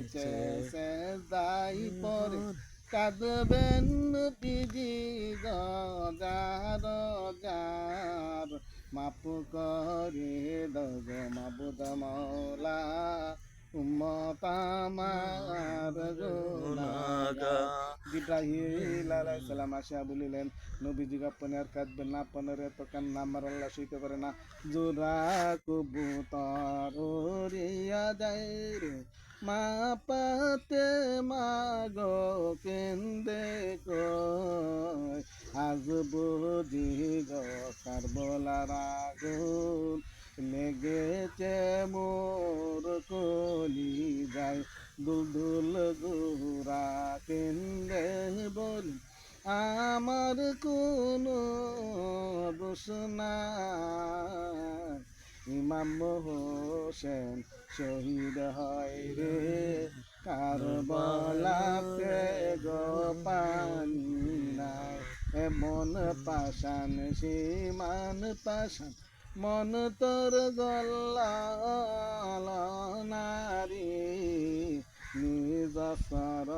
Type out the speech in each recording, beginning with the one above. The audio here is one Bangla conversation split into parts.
নিচে সেজদাই পরে কাঁদবেন নবীজি গজার যার মাপ করে দগো মাবুদ মাওলা উম্মত আমার গুনাহগার। জিব্রাহিল আলাইহিস সালাম আসিয়া বলিলেন, নবীজি আপনি আর কাঁদবেন না, আপনার এত কান্না আমার আল্লাহ সইতে পারে না। জোড়া কবুতর উড়িয়া যায় রে মা পাতে মাগো কেন্দে কই, আজ বুঝি গো কারবালার আগুন লেগেছে মোর কলি যায়, দুলদুল গুরা কেন্দে বলি আমার কোনো দোষ নাই। ইমাম হোসেন শহীদ হয় রে কারবালাতে গো পানি নাই, এমন পাষাণ সীমান পাষাণ মন তোর গল্লাল নারী নিজ সর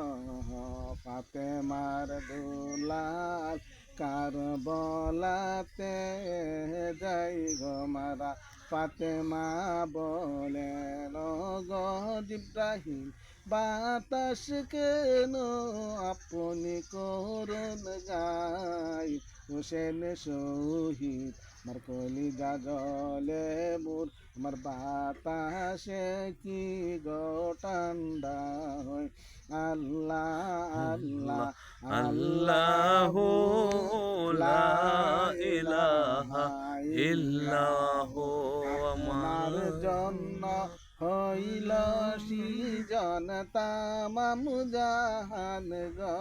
ফাতেমার দুলাল কারবালাতে যাই গো মারা। ফাতেমা বলেন গো জিব্রাহিল বাতাস কেন আপনি করুন গাই, হোসেন শহীদ আমার কলিজা জলে মোর, আমার বাতাসে কি গো ঠান্ডা হয়। আল্লাহ আল্লাহ আল্লাহু লা ইলাহা ইল্লাহু আপনার জন্য হইল সৃজন তামাম জাহান গো,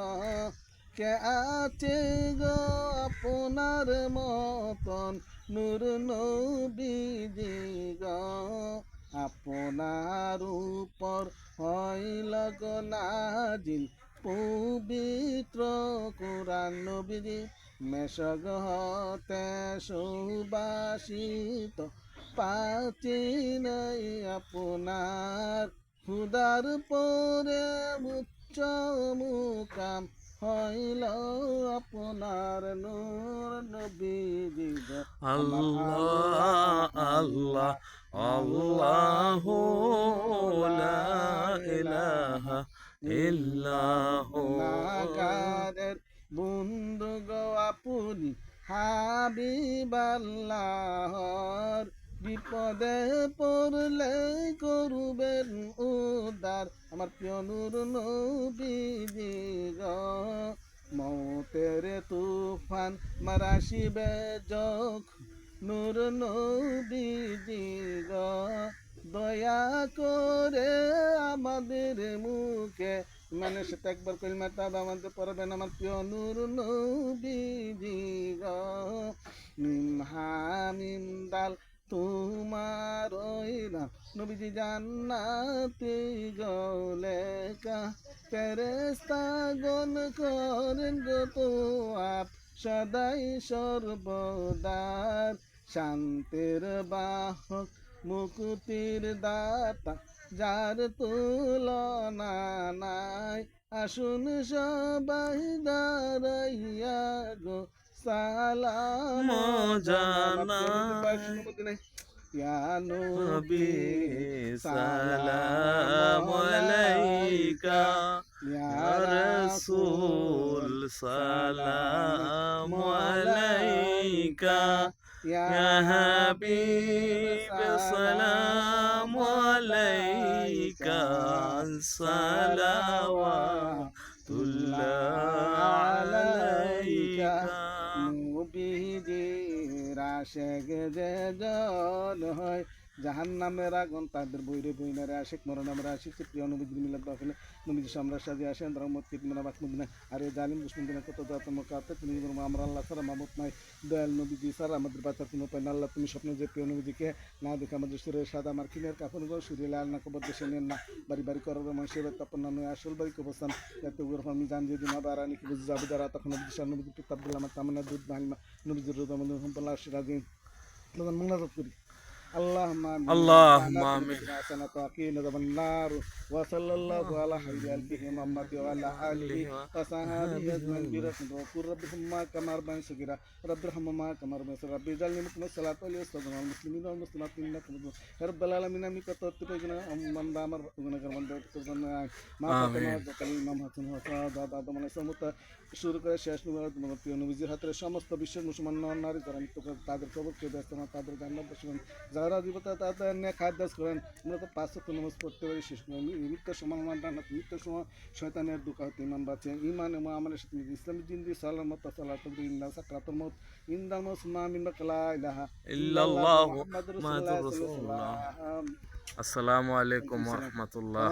কে আছে গো আপনার মতন নূর নবীজি গো, আপনার উপর হইল গো নাজিল পবিত্র কুরআন নবীজি, মেশগ হতে সুবাসিত পাচি নাই আপনার, খুদার পরে উচ্চ মুকাম হইল আপনার নূর নবীজি গো। আল্লাহ আল্লাহ আল্লাহু লা ইলাহা ইল্লাহু। গুনাহগারের বন্ধু গো আপনি হাবিব আল্লাহর, বিপদে পড়লে করবেন উদ্ধার আমার প্রিয় নূর নবীজি গো, মৌতের তুফান মারাশিবে যখন নূর নবীজি গো, দয়া করে আমাদের মুখে মানে সেটা একবার কলিমাটা আমাদের পড়বেন আমার প্রিয় নূর নবীজি গো। মিম হামিম দাল তোমার না নবীজি জান্নাতে গলেকা, ফেরেশতা গণ করেন গো তো আপ সদাই সর্বদার, শান্তির বাহক মুকুতির দাতা যার তুলনা নাই, আসুন সবাই দাঁড়াইয়া গো সালাম জানাই ইয়া নবী নবী সালাম আলাইকা, ইয়া ইয়া রাসূল সালাম আলাইকা, ইয়া ইয়া হাবিব সালাম আলাইকা, সালাওয়াতুল্লাহ আলাইকা। নবীজির আশেক যে জন হয় জাহান্নামের আগুন তাদের বইরে বইনারে আশেক মরনামের আশেক প্রিয় নবীজির মিলাদ বাফিলে নবীজি সম্রাট সাজি আসেন রহমত কিতমিনা বাকমুদিনা আর এই জালিম দুশ্মন দিনে কত জাতম কাতে তুমি আমরা আল্লাহ ছাড়া মামুত নাই, দয়াল নবীজি স্যার আমাদের বাচ্চার কোনো উপায় না। আল্লাহ তুমি স্বপ্নে যে প্রিয় নবীজিকে না দেখে আমাদের শরীরে সাদা আমার কিনের কাপড় গো শরীরে লাল না কবর দেশে নেন না, বাড়ি বাড়ি করার মানুষের তাপন না নয় আসল বাড়ি কবস্থান যাতে ওর আমি জান যে দিন হবে আর কি বুঝে যাবে যারা তখন নবীজি সার নবীজি পিতাব দিলাম আমার তামনা দুধ ভাঙা নবীজির রোদ আমাদের সম্পল্লা সিরাজিন মোনাজাত করি। اللهم آمين اللهم آمين. حسنة وقنا عذاب النار وصلى الله على خير خلقه محمد وعلى آله وصحبه أجمعين برحمته وقل رب ارحمهما كما ربياني صغيرا رب ارحمهما كما ربياني صغيرا رب اجعلني مقيم الصلاة وليستغفر المسلمين والمسلمات إنك مجيب يا رب العالمين আমি কত প্রয়োজন বান্দা আমার গুনাহগার বান্দা করবেন মা ফাতেমা কালী ইমাম হাসান হাসান দাদা আদম আলাইহিস সালাম শুরু করে শেষ নবী তোমার প্রিয় নবীজির হাতে সমস্ত বিশ্বের মুসলমান নারী যারা মৃত্যু করে তাদের কবরকে ব্যস্ত না তাদের জান্নাত বসবেন যারা জীবতা তাদের নিয়ে খাদ্যাস করেন আমরা তো 5 ওয়াক্ত নামাজ পড়তে পারি শেষ করেন মৃত্যুর সময় মৃত্যুর সময় শয়তানের দুঃখ হতে ইমান বাঁচে ইমান এবং আমলের সাথে ইসলামী জিন্দি সালামত সালাতুল ইন্না সাকরাতুল মউত ইনদাল মউত সুন্নাহ মিন লা ইলাহা ইল্লাল্লাহু মুহাম্মাদুর মুহাম্মাদুর রাসূলুল্লাহ। আসসালামু আলাইকুম ওয়া রাহমাতুল্লাহ।